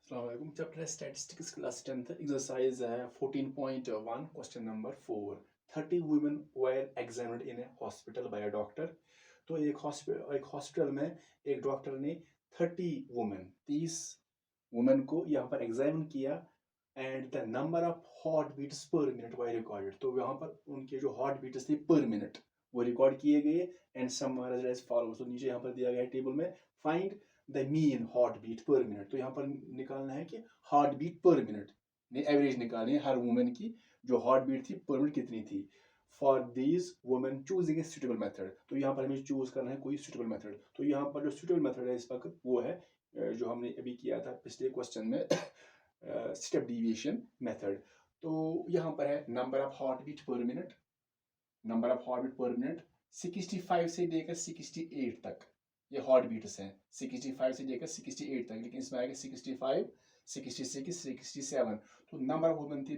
अस्सलाम चैप्टर है statistics class 10th exercise है 14.1 question number 4 30 women were examined in a hospital by a doctor. तो एक hospital में एक डॉक्टर ने 30 वुमेन को यहाँ पर एग्जामिन किया and the number of heart beats per minute were recorded. तो यहाँ पर उनके जो हार्ट बीट्स थे पर मिनट वो रिकॉर्ड किए गए एंड समराइज्ड एज फॉलोज। तो नीचे यहाँ पर दिया गया है टेबल में find the mean heart beat per minute. तो यहाँ पर निकालना है कि हार्ट बीट पर मिनट ने एवरेज निकालनी है हर वुमेन की जो हार्ट बीट थी पर मिनट कितनी थी। For these women choosing a suitable method. तो यहाँ पर हमें चूज करना है कोई सुटेबल मेथड। तो यहाँ पर जो सुटेबल मेथड है इस वक्त वो है जो हमने अभी किया था पिछले क्वेश्चन में स्टेप डिविएशन मेथड। तो यहाँ पर है number of heart beat per minute, number of heart beat per minute 65 से लेकर 68 तक ये हार्ट बीट्स हैं। 65 से लेकर 68 तक, लेकिन इसमें आएगा 65, 66, 67। तो नंबर ऑफ वुमेन थी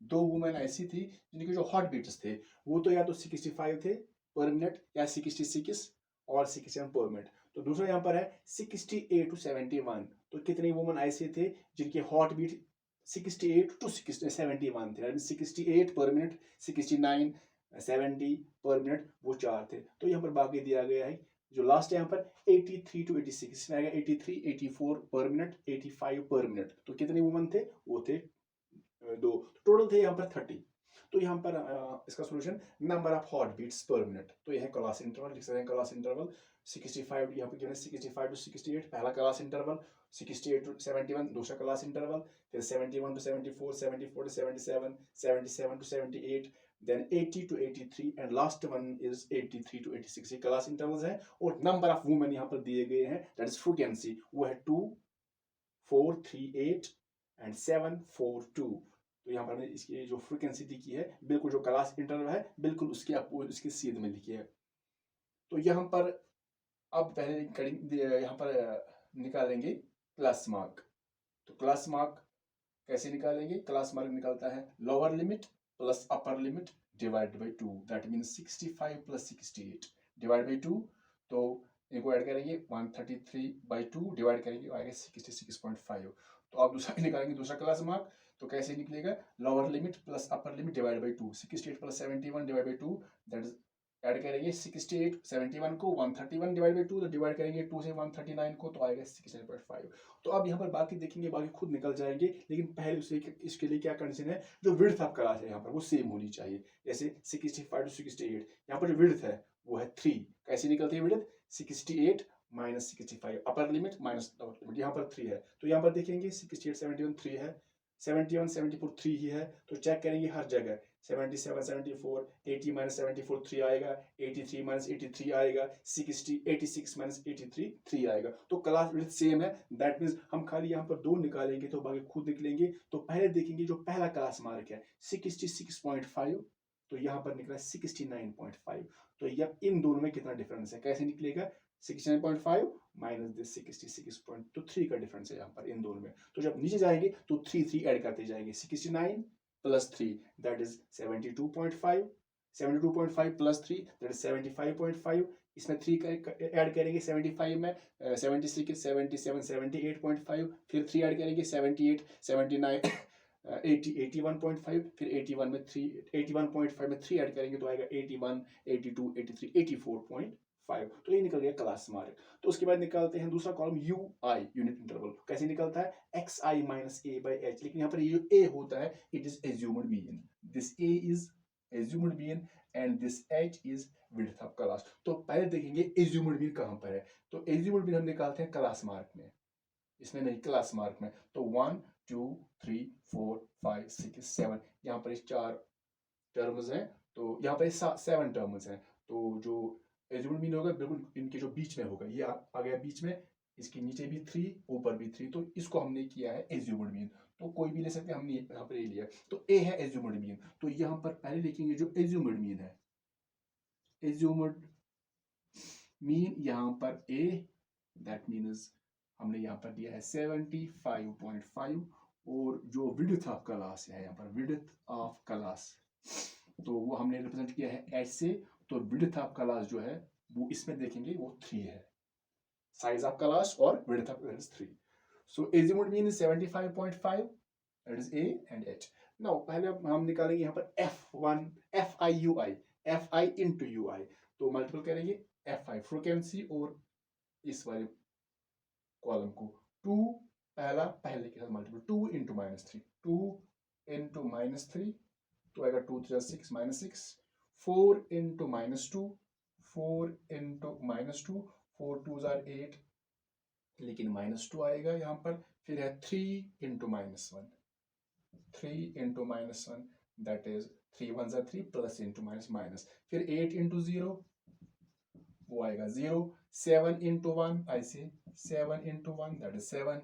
दो वुमेन ऐसी थी जिनके जो हार्ट बीट्स थे वो तो या तो 65 थे पर मिनट या 66 और 67 पर मिनट। तो दूसरा यहाँ पर है 68 to 71। तो कितने वुमेन ऐसे थे जिनके हार्ट बीट 68 to 71 थे, 68 पर मिनट, 69, 70 पर मिनट, वो 4 थे। तो यहाँ पर बाकी दिया गया है जो लास्ट है यहाँ पर 83 to 86, इसमें आएगा 83, 84 पर मिनट, 85 पर मिनट। तो कितने वुमन थे वो थे दो, टोटल थे यहाँ पर 30। तो यहाँ पर इसका solution number of heart beats per minute. तो यह है क्लास इंटरवल, लिख सकते हैं क्लास इंटरवल 65 यहाँ पर 65 to 68 पहला क्लास इंटरवल, 68 to 71 दूसरा क्लास इंटरवल, फिर 71 to 74, 74 to 77, 77 to 78, then 80 to 83 and last one is 83 to 86। ये क्लास इंटरवल्स हैं और नंबर ऑफ वुमेन यहाँ पर दिए गए हैं, दैट इज फ्रीक्वेंसी, वो है 2, 4, 3, 8 एंड 7, 4, 2। तो यहाँ पर हमने इसकी जो फ्रीक्वेंसी लिखी है बिल्कुल जो क्लास इंटरवल है बिल्कुल उसके उसके सीध में लिखी है। तो यहाँ पर अब पहले यहाँ पर निकालेंगे क्लास मार्क। तो क्लास मार्क कैसे निकालेंगे? क्लास मार्क निकलता है lower limit plus upper limit divide by 2, that means 65 plus 68 divide by 2। तो इनको ऐड करेंगे 133/2 डिवाइड करेंगे आएगा 66.5। तो आप दूसरा निकालेंगे दूसरा क्लास मार्क। तो कैसे निकलेगा? Lower limit plus upper limit divide by 2, 68 plus 71 divide by 2, that is add करेंगे 68 71 को 131 डिवाइड बाई 2, तो डिवाइड करेंगे 2 से 139 को तो आएगा 69.5। तो अब यहाँ पर बाकी देखेंगे, बाकी खुद निकल जाएंगे, लेकिन पहले उसे इसके लिए क्या कंडीशन है, जो विड्थ ऑफ क्लास है यहाँ पर वो सेम होनी चाहिए। जैसे 65 to 68 यहाँ पर जो विड्थ है वो है 3। कैसे निकलती है width? 68 minus 65, upper limit minus lower limit, यहाँ पर 3 है। तो यहाँ पर देखेंगे 68 71 3 है, 71 74 3 ही है। तो चेक करेंगे हर जगह 77 74, 80 माइनस 74 3 आएगा, 83 माइनस 83 आएगा, 60 86 माइनस 83 3 आएगा। तो क्लास विड्थ सेम है, दैट मीन्स हम खाली यहाँ पर 2 निकालेंगे तो बाकी खुद निकलेंगे। तो पहले देखेंगे जो पहला क्लास मार्क है 66.5, तो यहाँ पर निकला 69.5। तो यह इन दोनों में कितना डिफरेंस है, कैसे निकलेगा? 69.5 माइनस दिस 66. तो 3 का डिफरेंस है यहाँ पर इन दोनों में। तो जब नीचे जाएंगे तो 3 ऐड करते जाएंगे, 69 plus 3 that is 72.5, 72.5 plus 3 that is 75.5। इसमें 3 ऐड करेंगे 75 में 76 77 78.5, फिर 3 ऐड करेंगे 78 79 80 81.5, फिर 81 में 3 81.5 में 3 ऐड करेंगे तो आएगा 81 82 83 84.5। तो ये निकल गया क्लास मार्क। तो उसके बाद निकालते हैं दूसरा column you I, unit interval. कैसे निकलता है? X I minus A by H, लेकिन यहाँ पर ये जो ए होता है it is assumed mean, this A is assumed mean and this H is width of class. तो पहले देखेंगे एज्यूम्ड मीन कहाँ पर है। तो एज्यूम्ड मीन हम निकालते हैं क्लास मार्क में, इसमें नहीं क्लास मार्क में। तो 1 2 3 4 5 6 7 यहाँ पर 4 टर्म्स हैं, तो यहाँ पर 7 टर्म्स हैं। तो जो एज्यूम्ड मीन होगा बिल्कुल इनके जो बीच में होगा, ये आ गया बीच में, इसके नीचे भी 3 ऊपर भी 3, तो इसको हमने किया है एज्यूम्ड मीन। तो कोई भी ले सकते हैं, हमने यहाँ पर ये लिया। तो ए है एज्यूम्ड मीन, तो यहाँ पर पहले लिखेंगे जो एज्यूम्ड मीन है, एज्यूम्ड मीन यहाँ पर ए, दैट मीन्स हमने यहाँ पर दिया है 75.5, और जो विड्थ ऑफ क्लास है यहाँ पर विड्थ ऑफ क्लास, तो वो हमने रिप्रेजेंट किया है एच से। तो विड्थ ऑफ क्लास जो है वो इसमें देखेंगे वो 3 है, साइज ऑफ क्लास और width of class 3। So azimuth mean is 75.5, that is A and H. Now पहले हम निकालेंगे यहाँ पर F1 FI FI into UI, तो मल्टीपल करेंगे FI फ्रीक्वेंसी और इस वाले कॉलम को 2 पहले के साथ मल्टीपल 2 into -3 2 into -3 तो आएगा 2 3 6 -6 4 into -2 4 into -2 4 2s are 8 लेकिन -2 आएगा यहाँ पर। फिर है 3 into -1 3 into -1 that is 3 1s are 3 plus into minus फिर 8 into 0 वो आएगा 0 7 into 1 I say 7 into 1 that is 7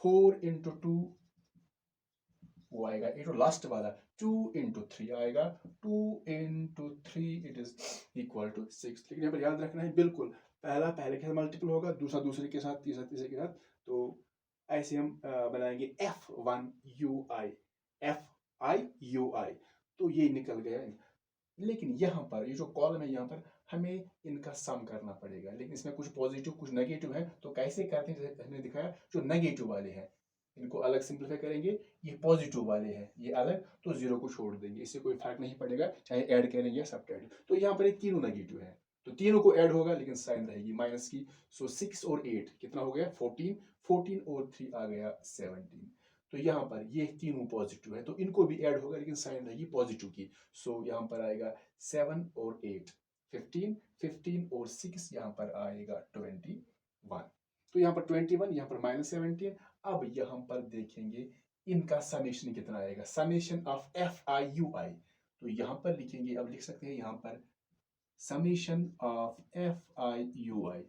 4 into 2 वो आएगा 8 और लास्ट वाला 2 into 3 आएगा 2 into 3 it is equal to 6। लेकिन यहाँ पर याद रखना है बिल्कुल पहला पहले के साथ मल्टीपल होगा, दूसरा दूसरे के साथ, तीसरा तीसरे के साथ। तो ऐसे हम बनाएंगे F1 UI FI UI, तो ये निकल गया। लेकिन यहाँ पर ये जो कॉलम है यहाँ पर हमें इनका सम करना पड़ेगा, लेकिन इसमें कुछ पॉजिटिव कुछ नेगेटिव है। तो कैसे करते हैं, जैसे हमने दिखाया जो नेगेटिव वाले हैं इनको अलग सिंप्लीफाई करेंगे, ये पॉजिटिव वाले हैं ये अलग, तो जीरो को छोड़ देंगे, इससे कोई फर्क नहीं पड़ेगा चाहे ऐड करेंगे या सब्ट्रैक्ट। तो यहाँ पर ये तीनों नेगेटिव है तो तीनों को ऐड होगा लेकिन साइन रहेगी माइनस की। सो 6 और 8 कितना हो गया 14 14 और 3 आ गया 17। तो यहाँ पर ये तीनों पॉजिटिव है तो इनको भी ऐड होगा लेकिन साइन रहेगी पॉजिटिव की। सो यहाँ पर आएगा 7 और 8 15 15 और 6 यहाँ पर आएगा 21। तो यहाँ पर 21 यहाँ पर -17। अब यहाँ पर देखेंगे इनका समेशन कितना आएगा, समेशन ऑफ FI UI। तो यहाँ पर लिखेंगे, अब लिख सकते हैं यहाँ पर समेशन ऑफ FI UI।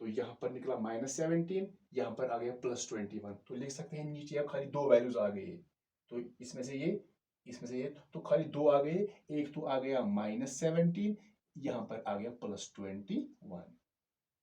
तो यहाँ पर निकला -17, यहाँ पर आ गया +21। तो लिख सकते हैं नीचे अब खाली दो वैल्यूज आ गई, तो इसमें से ये तो खाली दो आ गए, एक तो आ गया -17, यहाँ पर आ गया +21।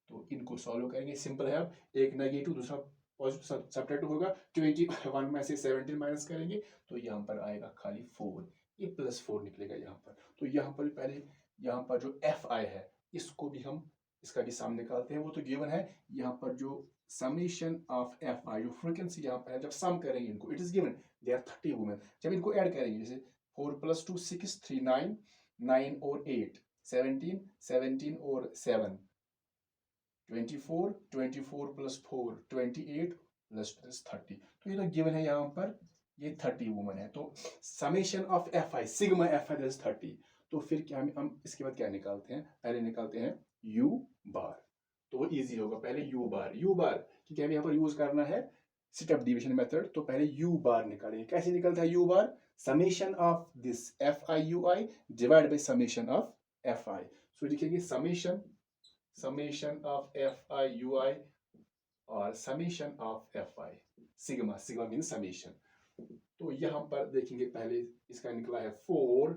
तो इनको सॉल्व करेंगे, सिंपल है। अब एक नेगेटिव दूसरा पॉजिटिव सब्ट्रैक्ट होगा, 21 में से 17 माइनस करेंगे तो यहाँ पर आएगा खाली 4, ये +4 निकलेगा यहाँ पर। तो यहाँ पर पहले यहाँ पर जो FI है इसको भी हम इसका भी सम निकालते हैं, वो तो गिवन है। यहाँ पर जो समेशन ऑफ FI जो फ्रीक्वेंसी यहाँ पर है, जब सम करेंगे इनको it is given they are 30 women, जब इनको ऐड करेंगे जैसे 4 + 2 6 3 9 9 और 8 17 17 और 7 24 24 + 4 28 + 30। तो ये तो गिवन है यहाँ पर, ये 30 वुमेन है। तो summation of FI sigma FI that is 30। तो फिर क्या हम इसके बाद क्या निकालते हैं, पहले निकालते हैं U बार, तो वो इजी होगा। पहले U बार क्योंकि हमें यहाँ पर यूज करना है स्टेप डिवीजन मेथड, तो पहले U बार निकालेंगे। कैसे निकलता है U bar, summation of this FI UI divide by summation of FI। सो लिखेंगे summation of FI UI और summation of FI sigma means summation. तो यहाँ पर देखेंगे पहले इसका निकला है 4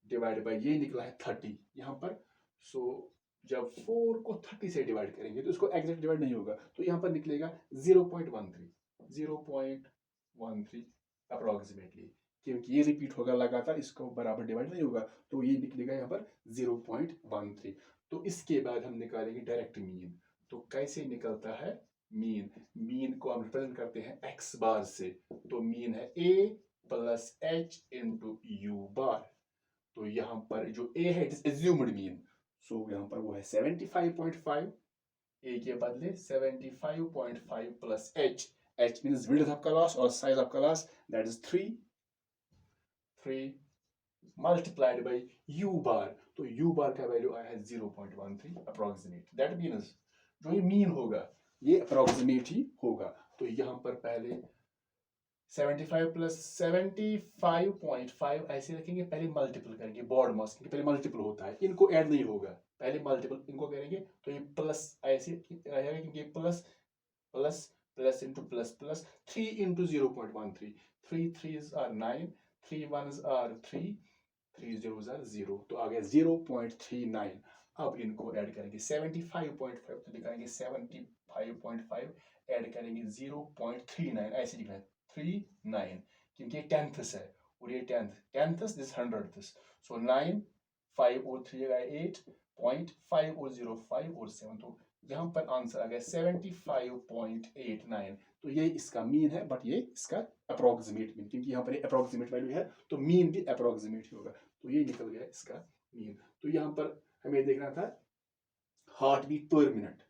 डिवाइड बाय ये निकला है 30 यहाँ पर। सो जब 4 को 30 से डिवाइड करेंगे तो इसको एग्जैक्ट डिवाइड नहीं होगा, तो यहाँ पर निकलेगा 0.13 अप्रोक्सीमेटली, क्योंकि ये रिपीट होगा लगातार, इसको बराबर डिवाइड नहीं होगा, तो ये निकलेगा यहाँ पर 0.13। तो इसके बाद हम निकालेंगे डायरेक्ट मीन। तो कैसे निकलता है मीन को हम रिप्रेजेंट करते हैं x बार से, तो मीन है a + h × u बार। तो यहाँ पर जो a है इट इज एज्यूम्ड मीन, सो यहाँ पर वो है 75.5, a के बदले 75.5 + h means width of class और size of class that is 3 multiplied by u bar. तो u बार का वैल्यू आया है 0.13 अप्रोक्सीमेट, दैट मीन्स जो ये मीन होगा ये अप्रोक्सीमेट ही होगा। तो यहाँ पर पहले 75 + 75.5 ऐसे रखेंगे, पहले मल्टीपल करेंगे बॉर्ड मास, पहले मल्टीपल होता है, इनको ऐड नहीं होगा, पहले मल्टीपल इनको करेंगे तो ये प्लस ऐसे रहेगा क्योंकि plus plus plus into plus plus 3 × 0.13 3 3s are 9 3 1s are 3 3 zeros are 0, तो आ गया 0.39। अब इनको ऐड करेंगे 75.5 तो लिखाएंगे 75.5 ऐड करेंगे 0.39 ऐसे लिखना है 39 क्योंकि ये टेंथस है और ये टेंथस दिस 100th। सो 9 5 और 3 8 0.5 और 0 5 और 7, तो यहाँ पर आंसर आ गया 75.89। तो ये इसका मीन है, बट ये इसका अप्रोक्सीमेट मीन, क्योंकि यहाँ पर अप्रोक्सीमेट वैल्यू है तो मीन भी अप्रोक्सीमेट ही होगा, तो ये निकल गया इसका मीन। तो यहाँ पर हमें देखना था heart beat per minute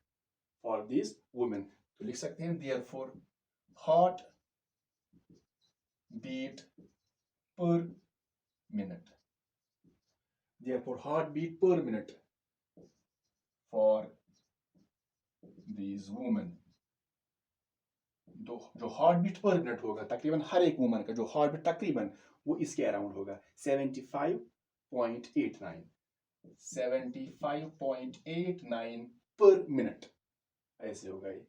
for this women, तो लिख सकते हैं therefore heart beat per minute, therefore heart beat per minute for this women. जो हार्ट बीट पर मिनट होगा तकरीबन हर एक वुमन का जो हार्ट बीट तकरीबन वो इसके अराउंड होगा 75.89, 75.89 पर मिनट, ऐसे होगा ये।